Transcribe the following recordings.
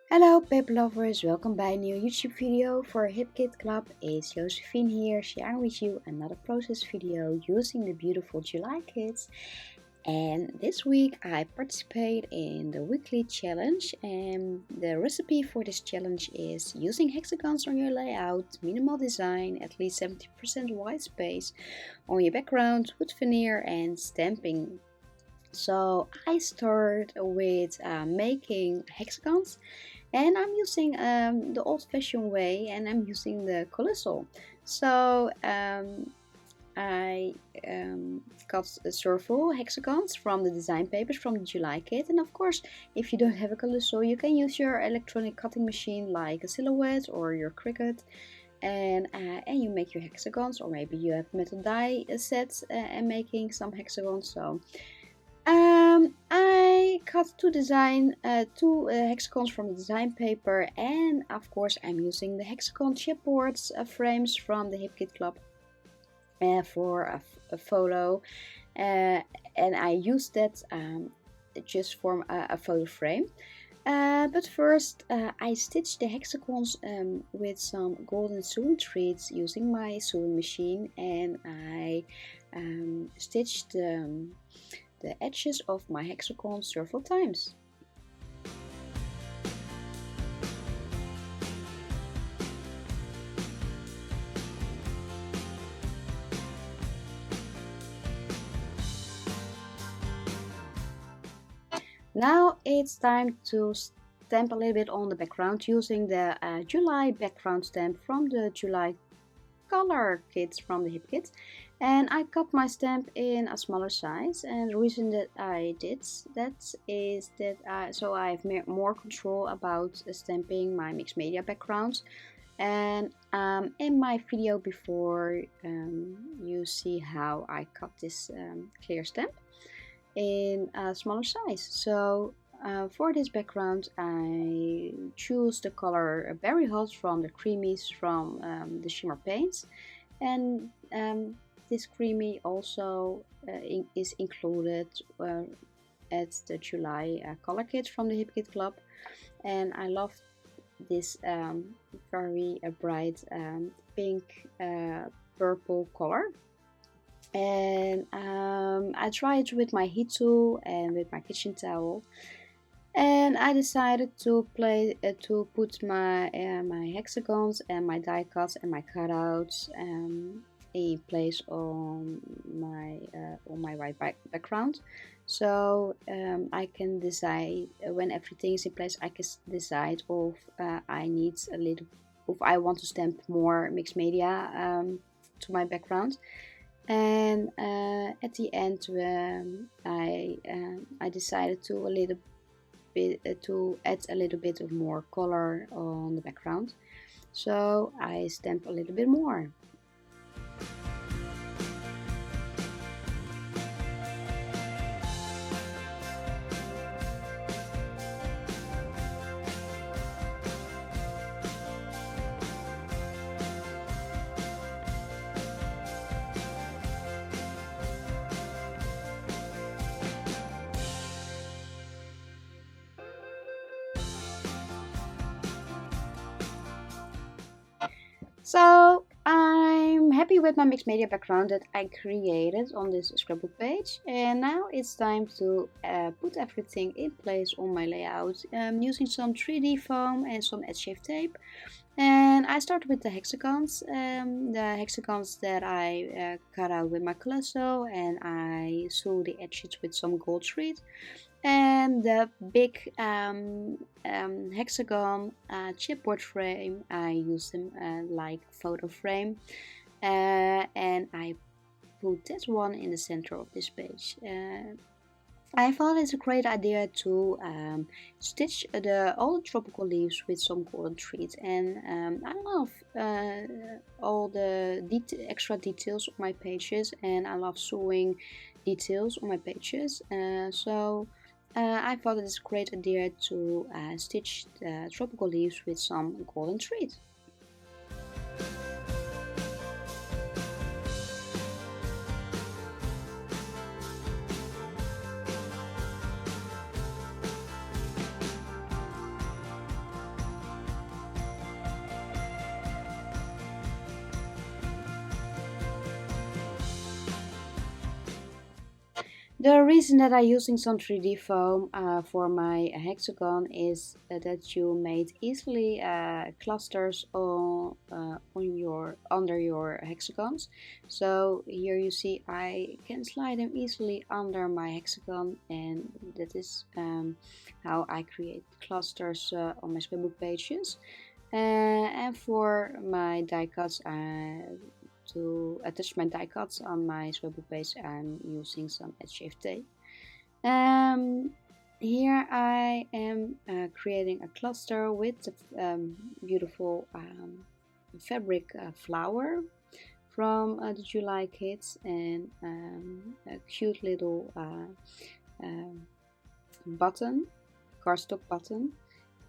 Hello Paperlovers, welcome by a new YouTube video for Hip Kit Club. It's Josefine here sharing with you another process video using the beautiful July kits. And this week I participate in the weekly challenge, and the recipe for this challenge is using hexagons on your layout, minimal design, at least 70% white space on your background, wood veneer and stamping. So I start with making hexagons, and I'm using the old-fashioned way, and I'm using the colossal. So I got several hexagons from the design papers from the July kit, and of course if you don't have a colossal you can use your electronic cutting machine like a Silhouette or your Cricut, and you make your hexagons, or maybe you have metal die sets and making some hexagons. So I cut two hexagons from the design paper, and of course I'm using the hexagon chipboards frames from the Hip Kit Club for a photo, and I used that just for a photo frame. But first I stitched the hexagons with some golden sewing threads using my sewing machine, and I stitched the edges of my hexagon several times. Now it's time to stamp a little bit on the background using the July background stamp from the July color kits from the Hip Kit, and I cut my stamp in a smaller size. And the reason that I did that is that so I have more control about stamping my mixed media backgrounds. And in my video before, you see how I cut this clear stamp in a smaller size. So for this background I choose the color Berry Hot from the Creamies from the Shimmer Paints, and this creamy also is included at the July color kit from the Hip Kit Club, and I love this very bright pink purple color. And I tried it with my heat tool and with my kitchen towel, and I decided to put my hexagons and my die cuts and my cutouts in place on my white background. So I can decide when everything is in place. I can decide if I want to stamp more mixed media to my background. And at the end, I decided to add a little bit of more color on the background, so I stamp a little bit more. So I'm happy with my mixed media background that I created on this scrapbook page, and now it's time to put everything in place on my layout using some 3D foam and some edge shave tape. And I start with the hexagons that I cut out with my colossal, and I sew the edges with some gold thread. And the big hexagon chipboard frame, I use them like photo frame, and I put that one in the center of this page. I thought it's a great idea to stitch all the tropical leaves with some golden thread, and I love all the extra details on my pages, and I love sewing details on my pages. I thought it's a great idea to stitch the tropical leaves with some golden thread. The reason that I'm using some 3D foam for my hexagon is that you made easily clusters on your under your hexagons. So here you see I can slide them easily under my hexagon, and that is how I create clusters on my scrapbook pages. And for my die cuts, to attach my die cuts on my scrapbook page, I'm using some HKC tape. Here I am creating a cluster with a beautiful fabric flower from the July kits, and a cute little button, cardstock button,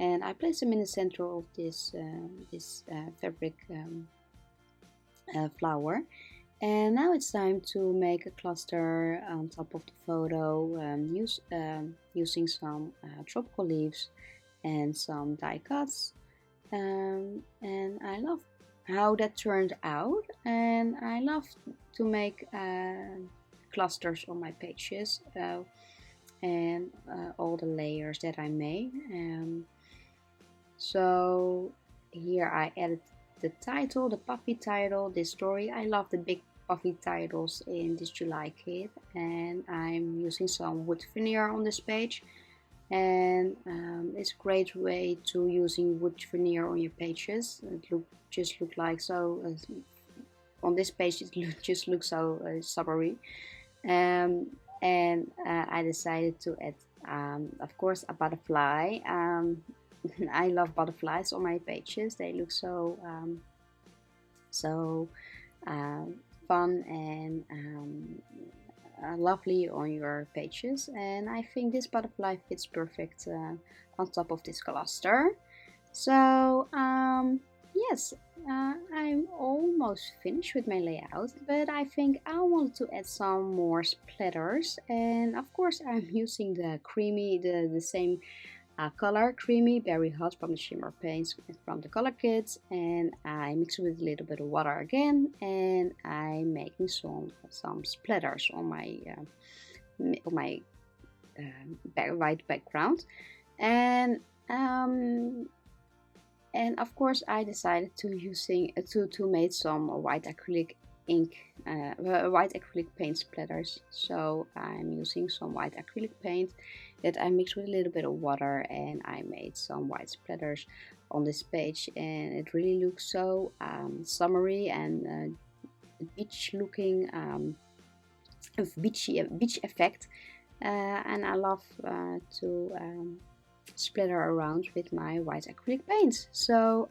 and I place them in the center of this fabric flower. And now it's time to make a cluster on top of the photo, using some tropical leaves and some die cuts. And I love how that turned out, and I love to make clusters on my pages, and all the layers that I made. So here I added the title, the puffy title, this story. I love the big puffy titles in this July kit, and I'm using some wood veneer on this page. And it's a great way to using wood veneer on your pages. It just look like so. On this page, it just looks so summery. And I decided to add, of course, a butterfly. I love butterflies on my pages. They look so fun and lovely on your pages, and I think this butterfly fits perfect on top of this cluster. So yes, I'm almost finished with my layout, but I think I want to add some more splatters, and of course I'm using the creamy, the same color, creamy berry hot from the shimmer paints from the color kits, and I mix it with a little bit of water again, and I'm making some splatters on my white background. And of course I decided to make some white acrylic ink, white acrylic paint splatters. So I'm using some white acrylic paint that I mixed with a little bit of water, and I made some white splatters on this page, and it really looks so summery and beach looking, beach effect, and I love to splatter around with my white acrylic paints. So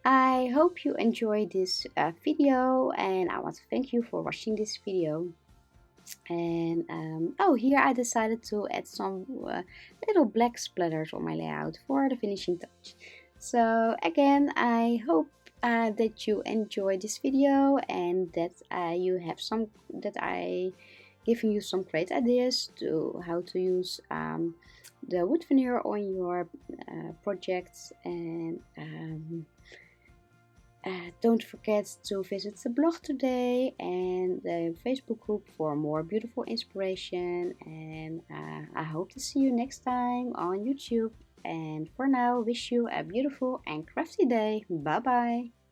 I hope you enjoyed this video, and I want to thank you for watching this video. And oh, here I decided to add some little black splatters on my layout for the finishing touch. So again, I hope that you enjoyed this video, and that I giving you some great ideas to how to use the wood veneer on your projects. And don't forget to visit the blog today and the Facebook group for more beautiful inspiration. And I hope to see you next time on YouTube. And for now, wish you a beautiful and crafty day. Bye bye.